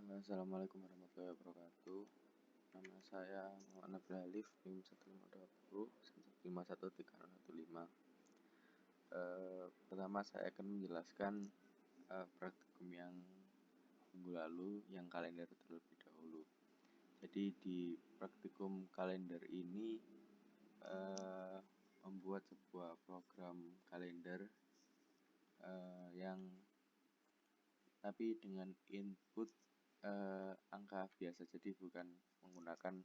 Assalamualaikum warahmatullahi wabarakatuh. Nama saya Muhammad Nabil Halif, NIM 15201151315. Pertama saya akan menjelaskan praktikum yang minggu lalu yang kalender terlebih dahulu. Jadi di praktikum kalender ini membuat sebuah program kalender yang tapi dengan input angka biasa, jadi bukan menggunakan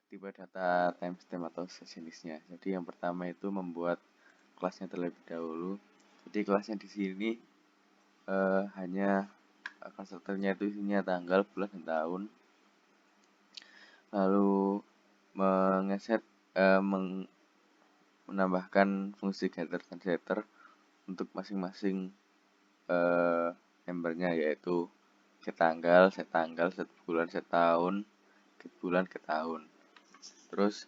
tipe data timestamp atau sejenisnya. Jadi yang pertama itu membuat kelasnya terlebih dahulu. Jadi kelasnya di sini hanya konstruktornya itu isinya tanggal, bulan, dan tahun. Lalu menambahkan fungsi getter dan setter untuk masing-masing membernya, yaitu set tanggal, set bulan, set tahun, get bulan, get tahun. Terus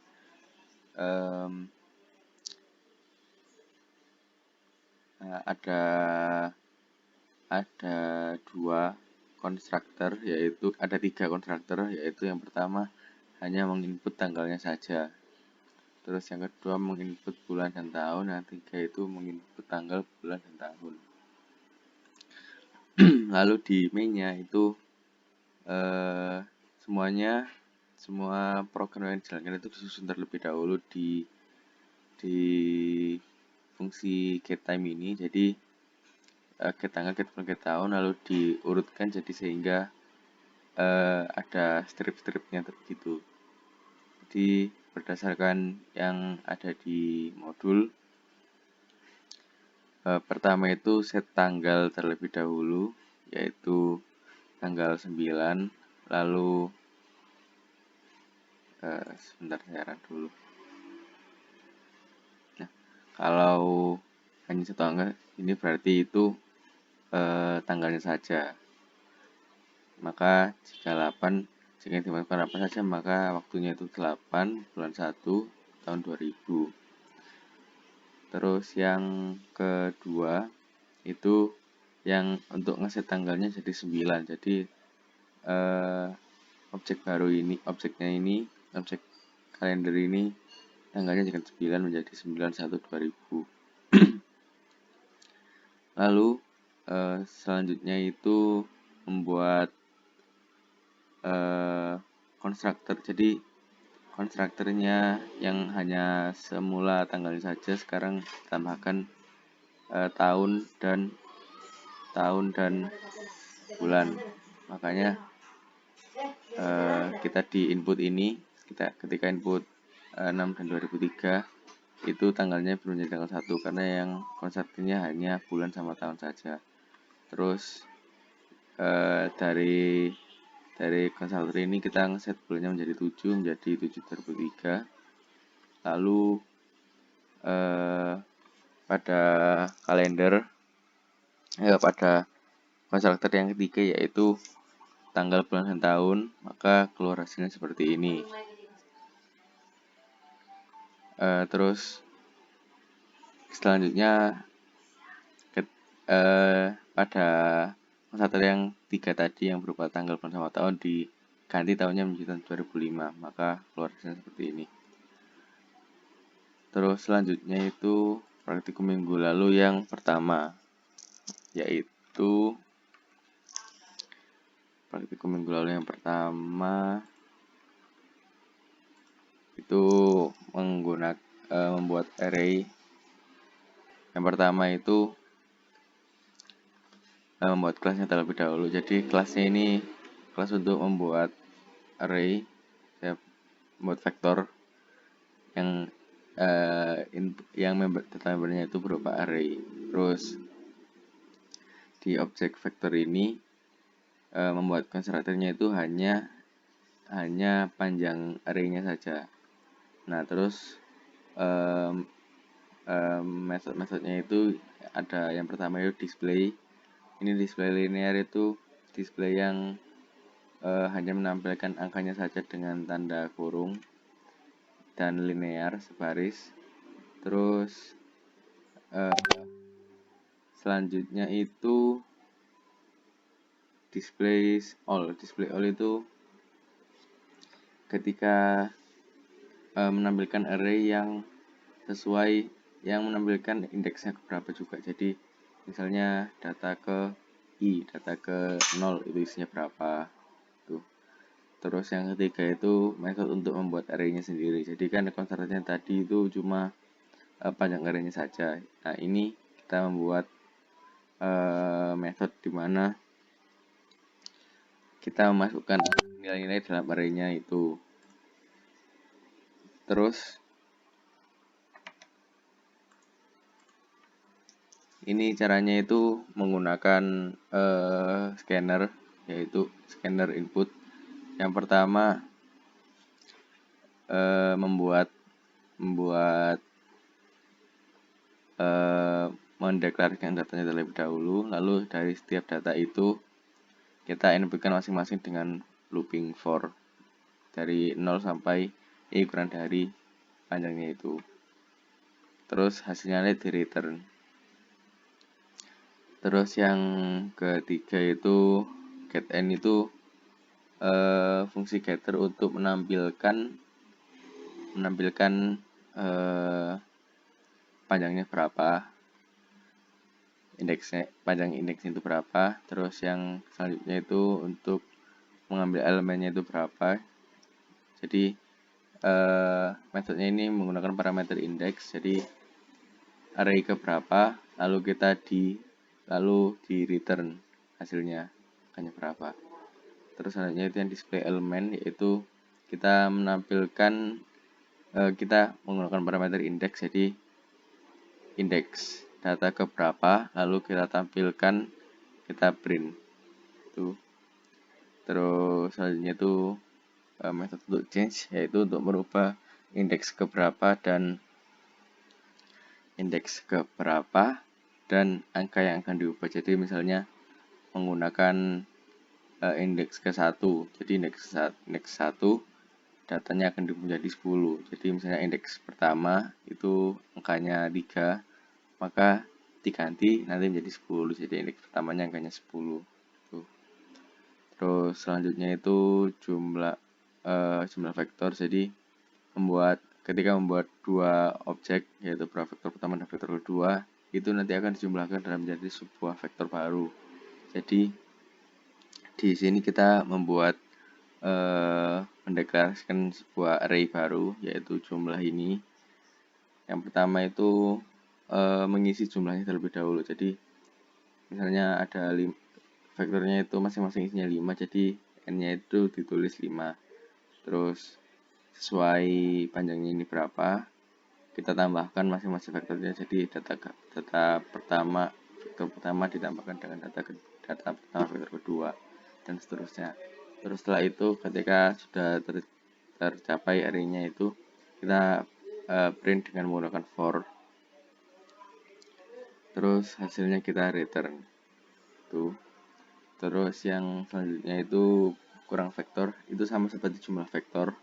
ada dua konstruktor, yaitu ada tiga konstruktor, yaitu yang pertama hanya menginput tanggalnya saja. Terus yang kedua menginput bulan dan tahun, yang ketiga itu menginput tanggal, bulan, dan tahun. Lalu di mainnya itu semua program yang dijalankan itu disusun terlebih dahulu di fungsi getTime ini. Jadi get tanggal, get bulan, get tahun, lalu diurutkan jadi sehingga ada strip-stripnya begitu. Jadi berdasarkan yang ada di modul, pertama itu set tanggal terlebih dahulu, yaitu tanggal 9. Lalu sebentar saya run dulu. Nah, kalau hanya satu angka, ini berarti itu tanggalnya saja. Maka jika dimasukkan 8 saja, maka waktunya itu 8 bulan 1 tahun 2000. Terus yang kedua itu yang untuk ngeset tanggalnya jadi 9. Jadi objek kalender ini tanggalnya jadi 9 menjadi 91/2000. Lalu selanjutnya itu membuat konstruktor. Jadi konstruktornya yang hanya semula tanggalnya saja sekarang tambahkan tahun dan bulan. Makanya kita di input ini, ketika input 6 dan 2003 itu tanggalnya belum jadi tanggal 1 karena yang konstruktornya hanya bulan sama tahun saja. Terus dari konstruktor ini kita ngeset bulannya menjadi 7 2003. Lalu pada kalender pada konstruktor yang ketiga, yaitu tanggal, bulan, dan tahun, maka keluar hasilnya seperti ini. Terus selanjutnya pada konstruktor yang 3 tadi yang berupa tanggal, bulan, sama tahun diganti tahunnya menjadi tahun 2005, maka keluar hasilnya seperti ini. Terus selanjutnya itu praktikum minggu lalu yang pertama, yaitu praktikum minggu lalu yang pertama itu membuat array. Yang pertama itu membuat kelasnya terlebih dahulu. Jadi kelasnya ini kelas untuk membuat array, membuat vektor yang data membernya itu berupa array. Terus di objek vektor ini membuat konstruktornya itu hanya panjang array-nya saja. Nah, terus metode-metodenya itu ada yang pertama itu display. Ini display linear, itu display yang hanya menampilkan angkanya saja dengan tanda kurung dan linear sebaris. Terus selanjutnya itu display all itu ketika menampilkan array yang sesuai, yang menampilkan indeksnya ke berapa juga. Jadi misalnya data ke data ke 0 itu isinya berapa tuh. Terus yang ketiga itu metode untuk membuat array-nya sendiri. Jadi kan konstruksinya tadi itu cuma panjang array-nya saja. Nah, ini kita membuat metode di mana kita memasukkan nilai-nilai dalam array-nya itu. Terus ini caranya itu menggunakan scanner, yaitu scanner input. Yang pertama mendeklarasikan datanya terlebih dahulu, lalu dari setiap data itu kita inputkan masing-masing dengan looping for dari 0 sampai kurang dari panjangnya itu. Terus hasilnya di return. Terus yang ketiga itu getN itu fungsi getter untuk menampilkan panjangnya berapa, panjang indeksnya itu berapa. Terus yang selanjutnya itu untuk mengambil elemennya itu berapa. Jadi metodenya ini menggunakan parameter indeks. Jadi array ke berapa, lalu di return hasilnya hanya berapa. Terus selanjutnya itu yang display element, yaitu kita menampilkan kita menggunakan parameter indeks. Jadi indeks data ke berapa, lalu kita tampilkan, kita print itu. Terus selanjutnya itu metode untuk change, yaitu untuk merubah indeks ke berapa dan angka yang akan diubah. Jadi misalnya menggunakan indeks ke 1. Jadi indeks 1 datanya akan diubah menjadi 10. Jadi misalnya indeks pertama itu angkanya 3, maka diganti nanti menjadi 10. Jadi indeks pertamanya angkanya 10. Tuh. Terus selanjutnya itu jumlah vektor. Jadi ketika membuat dua objek, yaitu vektor pertama dan vektor kedua, itu nanti akan dijumlahkan dalam menjadi sebuah vektor baru. Jadi di sini kita membuat mendeklarasikan sebuah array baru, yaitu jumlah ini. Yang pertama itu mengisi jumlahnya terlebih dahulu. Jadi misalnya ada vektornya itu masing-masing isinya 5, jadi n-nya itu ditulis 5. Terus sesuai panjangnya ini berapa, kita tambahkan masing-masing vektornya. Jadi data pertama, vektor pertama ditambahkan dengan data pertama vektor kedua, dan seterusnya. Terus setelah itu ketika sudah tercapai array-nya itu, kita print dengan menggunakan for. Terus hasilnya kita return tuh. Terus yang selanjutnya itu kurang vektor, itu sama seperti jumlah vektor.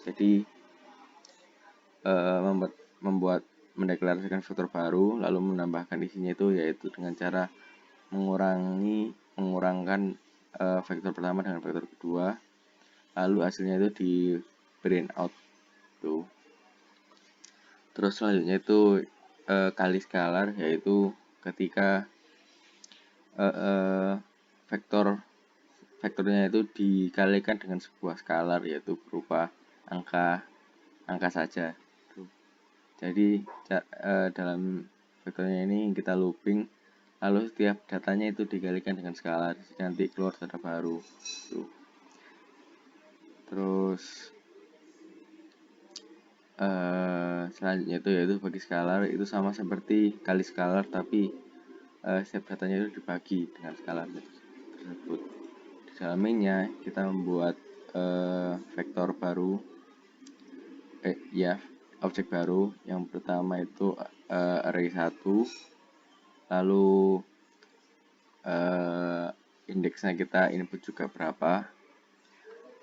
Jadi mendeklarasikan vektor baru lalu menambahkan isinya itu, yaitu dengan cara mengurangkan vektor pertama dengan vektor kedua, lalu hasilnya itu di print out tuh. Terus selanjutnya itu kali skalar, yaitu ketika vektornya itu dikalikan dengan sebuah skalar, yaitu berupa angka saja. Jadi dalam vektornya ini kita looping, lalu setiap datanya itu dikalikan dengan skalar, nanti keluar data baru tuh. Terus selanjutnya itu yaitu bagi skalar, itu sama seperti kali skalar, tapi setiap datanya itu dibagi dengan skalar tersebut. Di dalam mainnya kita membuat vektor baru, objek baru. Yang pertama itu array 1, lalu indeksnya kita input juga berapa,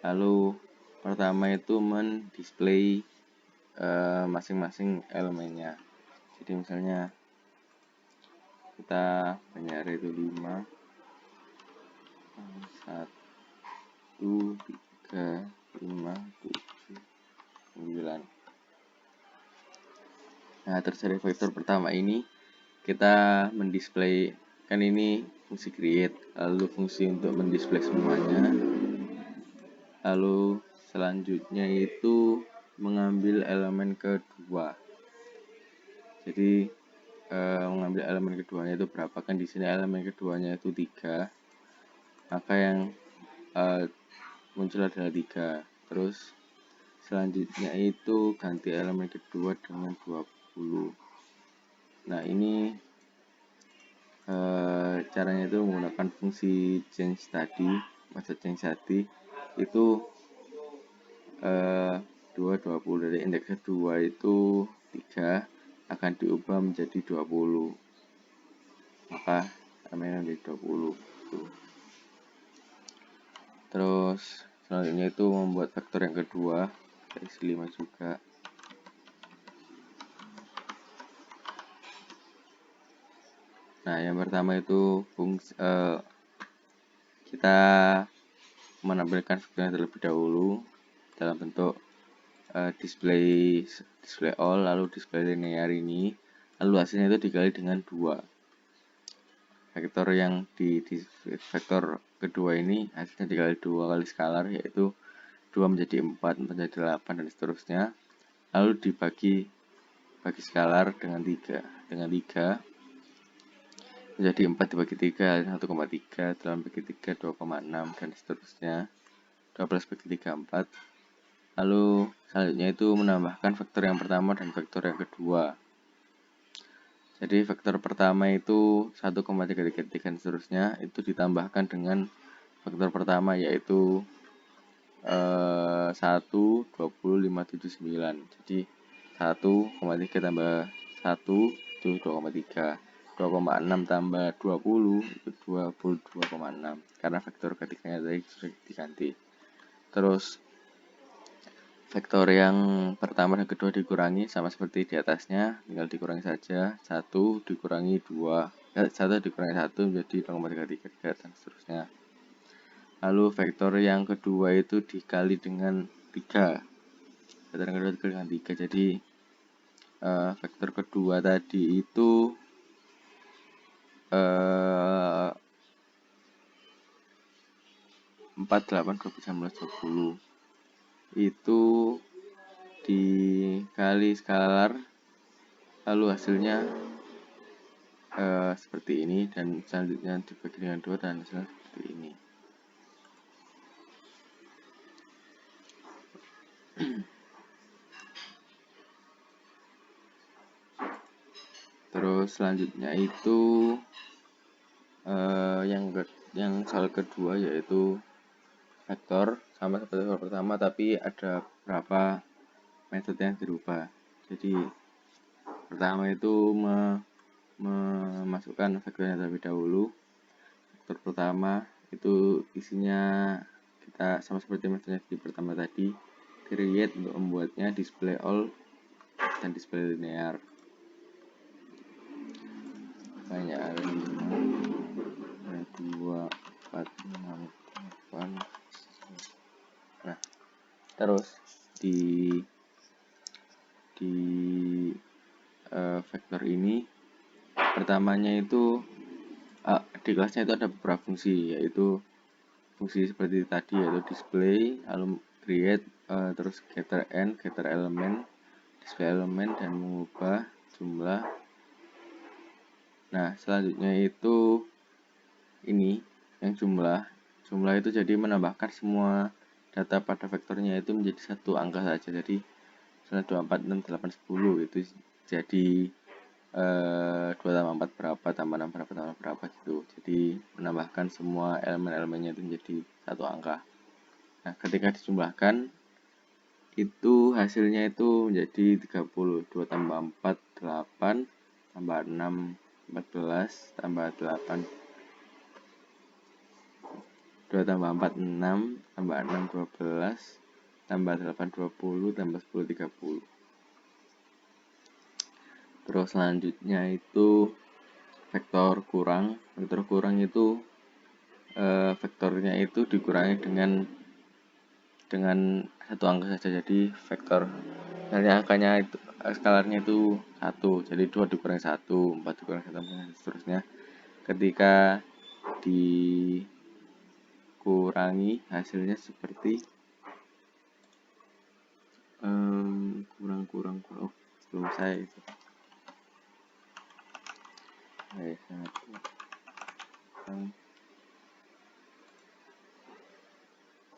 lalu pertama itu mendisplay masing-masing elemennya. Jadi misalnya kita Banjar itu 5, 1, 3, 5, 7, 9. Nah, terus dari vektor pertama ini kita mendisplay, kan ini fungsi create, lalu fungsi untuk mendisplay semuanya, lalu selanjutnya itu mengambil elemen kedua. Jadi mengambil elemen keduanya itu berapa, kan di sini elemen keduanya itu 3, maka yang muncul adalah 3. Terus selanjutnya itu ganti elemen kedua dengan 20. Nah, ini caranya itu menggunakan fungsi change tadi, maksud change tadi itu 2, 20. Dari indeks kedua itu 3 akan diubah menjadi 20, maka namanya menjadi 20. Terus selanjutnya itu membuat vektor yang kedua, isi 5 juga. Nah, yang pertama itu fungsi kita menampilkan vektornya terlebih dahulu dalam bentuk display all, lalu display linear ini, lalu hasilnya itu dikali dengan 2. Vektor yang di vektor kedua ini hasilnya dikali 2 kali skalar, yaitu 2 menjadi 4, menjadi 8, dan seterusnya. Lalu dibagi skalar dengan 3. Dengan 3 menjadi 4 dibagi 3, 1,3, 8 bagi 3, 2,6, dan seterusnya. 12 bagi 3, 4. Lalu selanjutnya itu menambahkan vektor yang pertama dan vektor yang kedua. Jadi vektor pertama itu 1,3 dikali 3 dan seterusnya itu ditambahkan dengan vektor pertama, yaitu 1, 20, 5, 7, 9. Jadi 1,3 tambah 1 itu 2,3. 2,6 tambah 20 itu 22,6, karena vektor ketiganya tadi sudah diganti. Terus vektor yang pertama dan kedua dikurangi, sama seperti di atasnya, tinggal dikurangi saja. 1 dikurangi 2, 1 dikurangi 1 menjadi 0,333, dan seterusnya. Lalu vektor yang kedua itu dikali dengan 3. Vektor yang kedua dikali dengan 3. Jadi vektor kedua tadi itu 4, 8, 12, 19, 20 itu dikali skalar, lalu hasilnya seperti ini, dan selanjutnya dibagi dengan 2 dan hasilnya seperti ini. Terus selanjutnya itu yang soal kedua, yaitu vektor sama seperti soal pertama, tapi ada beberapa metode yang dirubah. Jadi pertama itu memasukkan vektornya terlebih dahulu. Vektor pertama itu isinya kita sama seperti metode di pertama tadi, create untuk membuatnya display all dan display linear. Banyak ada 2, 4, 6, 8. Nah, terus di vektor ini pertamanya itu di kelasnya itu ada beberapa fungsi, yaitu fungsi seperti tadi, yaitu display, lalu create, terus getter n, getter element, display element, dan mengubah jumlah. Nah, selanjutnya itu ini yang jumlah itu jadi menambahkan semua data pada vektornya itu menjadi satu angka saja. Jadi misalnya 2, 4, 6, 8, 10 itu jadi 2 tambah 4 berapa, tambah 6 berapa, tambah berapa gitu. Jadi menambahkan semua elemen-elemennya itu menjadi satu angka. Nah, ketika dijumlahkan itu hasilnya itu menjadi 30. 2 tambah 4, 8, tambah 6, 14, tambah 8, 2 tambah 4, 6, tambah 6, 12, tambah 8, 20, tambah 10, 30. Terus selanjutnya itu vektor kurang itu vektornya itu dikurangi dengan satu angka saja, jadi vektor angkanya itu skalarnya itu 1, jadi 2 dikurangi 1, 4 dikurangi 1, dan seterusnya. Ketika dikurangi hasilnya seperti kurang oh belum saya itu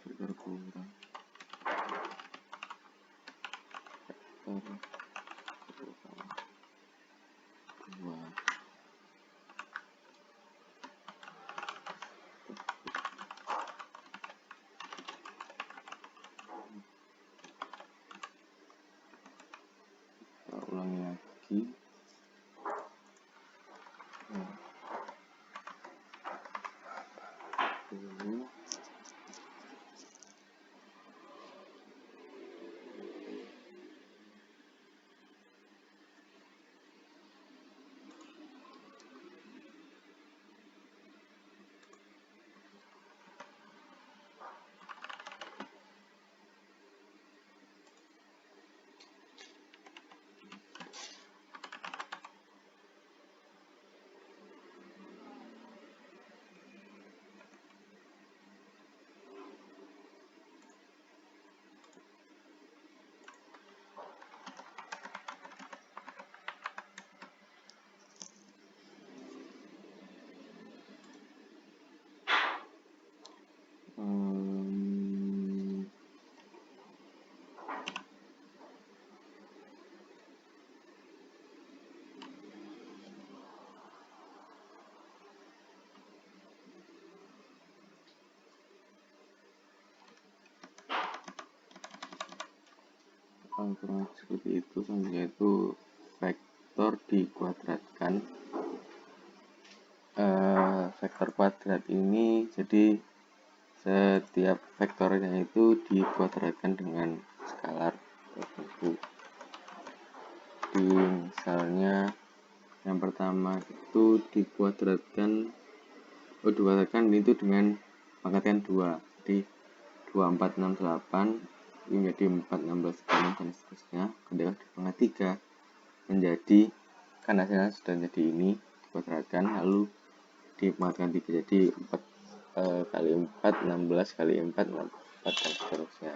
vektor kurang vektor 2. Kita ulangi lagi. Kurang seperti itu. Selanjutnya itu vektor dikuadratkan. Vektor kuadrat ini jadi setiap vektornya itu dikuadratkan dengan skalar tertentu. Di misalnya yang pertama itu dikuadratkan itu dengan pangkatan 2, jadi 2, 4, 6, 8 menjadi 4, 16, 6 dan seterusnya. Ketika di pangkat 3 menjadi, kan hasilnya sudah jadi ini, dikuadratkan lalu dipangkatkan 3, jadi 4 kali 4, 16 kali 4, 4 dan seterusnya.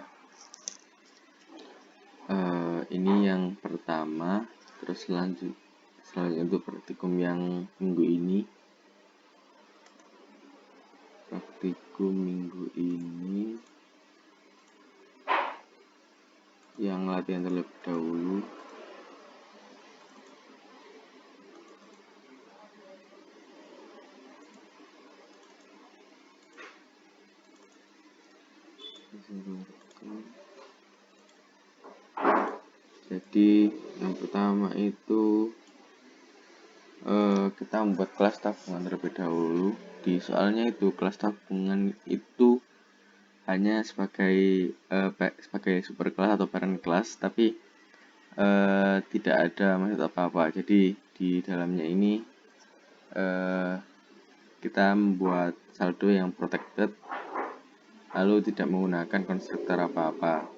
Ini yang pertama. Terus selanjutnya itu praktikum yang minggu ini. Yang latihan terlebih dahulu. Jadi yang pertama itu kita membuat kelas tabungan terlebih dahulu. Di soalnya itu kelas tabungan itu hanya sebagai super kelas atau parent kelas, tapi tidak ada maksud apa-apa. Jadi di dalamnya ini kita membuat saldo yang protected, lalu tidak menggunakan konstruktor apa-apa.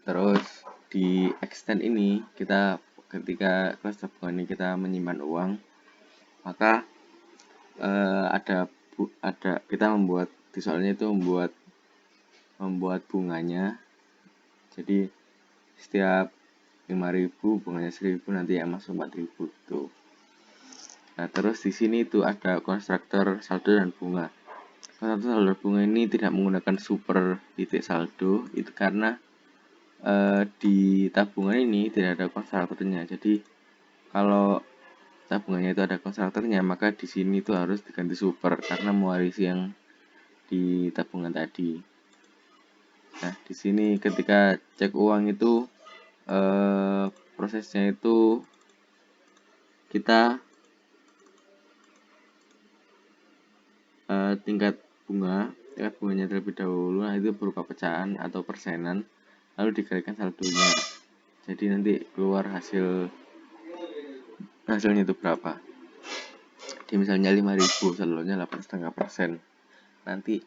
Terus di extend ini kita ketika kelas tabungan ini kita menyimpan uang, maka kita membuat di soalnya itu membuat bunganya. Jadi setiap 5.000 bunganya 1.000, nanti yang masuk 4.000 itu. Nah, terus di sini itu ada konstruktor saldo dan bunga. Konstruktor saldo dan bunga ini tidak menggunakan super titik saldo, itu karena di tabungan ini tidak ada konstruktornya. Jadi kalau tabungannya itu ada konstruktornya, maka di sini itu harus diganti super karena mewarisi yang di tabungan tadi. Nah, di sini ketika cek uang itu prosesnya itu kita tingkat bunganya terlebih dahulu. Nah, itu berupa pecahan atau persenan, lalu dikalikan saldonya. Jadi nanti keluar hasil hasilnya itu berapa. Di misalnya 5.000, saldonya 8,5%. Nanti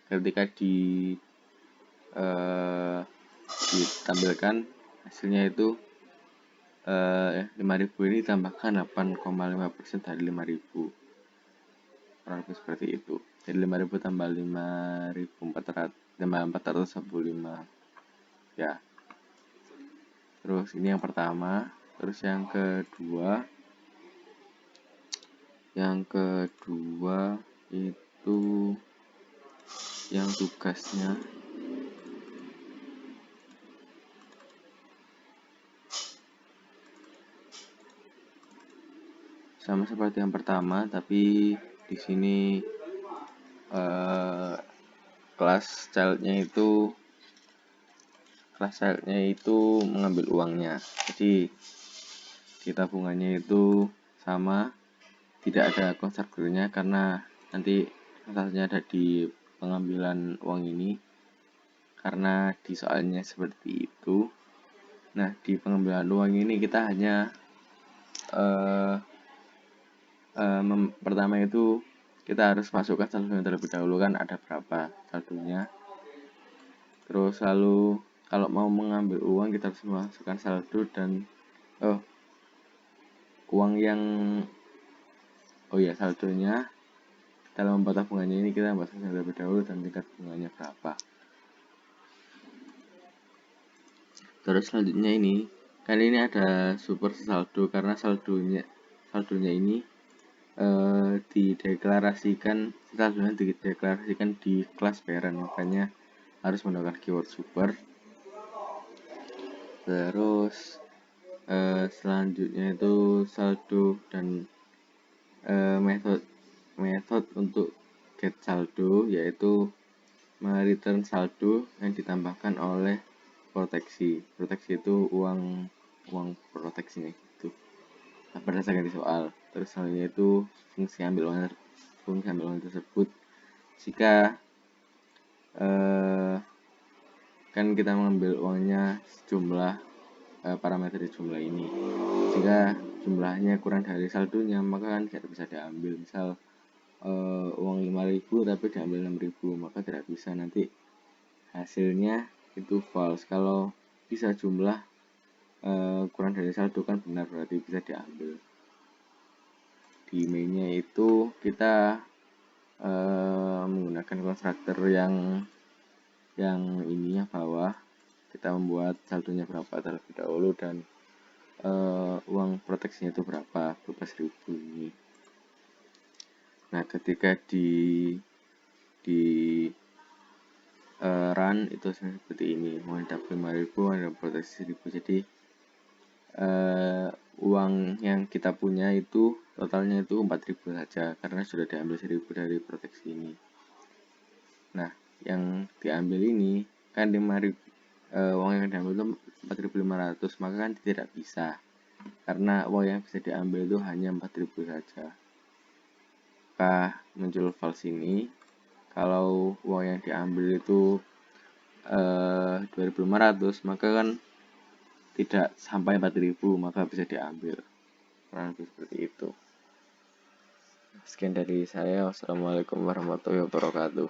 ketika ditampilkan hasilnya itu 5.000 ini ditambahkan 8,5% dari 5.000, kurang lebih seperti itu. Jadi 5.000 tambah 5.425 ya. Terus ini yang pertama. Terus yang kedua itu yang tugasnya sama seperti yang pertama, tapi di sini kelas childnya itu mengambil uangnya. Jadi di tabungannya itu sama, tidak ada konstruktornya karena nanti masalahnya ada di pengambilan uang ini, karena di soalnya seperti itu. Nah, di pengambilan uang ini kita hanya pertama itu kita harus masukkan saldonya terlebih dahulu, kan ada berapa saldonya. Terus lalu kalau mau mengambil uang kita harus masukkan saldo dan uang yang saldonya. Dalam membuat tabungannya ini kita bahas terlebih dahulu dan tingkat bunganya berapa. Terus selanjutnya ini, kan ini ada super saldo karena saldonya ini saldonya dideklarasikan di kelas parent, makanya harus menggunakan keyword super. Terus selanjutnya itu saldo dan metode untuk get saldo, yaitu mereturn saldo yang ditambahkan oleh proteksi itu uang proteksinya itu berdasarkan di soal. Terus selanjutnya itu fungsi ambil uang tersebut jika kan kita mengambil uangnya sejumlah parameter di jumlah ini. Jika jumlahnya kurang dari saldonya, maka kan tidak bisa diambil. Misal uang 5.000 tapi diambil 6.000, maka tidak bisa, nanti hasilnya itu false. Kalau bisa jumlah kurang dari saldo kan benar, berarti bisa diambil. Di mainnya itu kita menggunakan konstruktor yang ininya bawah, kita membuat saldonya berapa terlebih dahulu dan uang proteksinya itu berapa, 12.000 ini. Nah, ketika di run itu seperti ini, mau dapat 5.000, ada proteksi 1.000. Jadi uang yang kita punya itu totalnya itu 4.000 saja karena sudah diambil 1.000 dari proteksi ini. Nah, yang diambil ini kan 5.000, uang yang diambil itu 4.500, maka kan tidak bisa karena uang yang bisa diambil itu hanya 4.000 saja. Maka muncul false ini. Kalau uang yang diambil itu 2.500, maka kan tidak sampai 4.000, maka bisa diambil. Kurang lebih seperti itu. Sekian dari saya. Wassalamualaikum warahmatullahi wabarakatuh.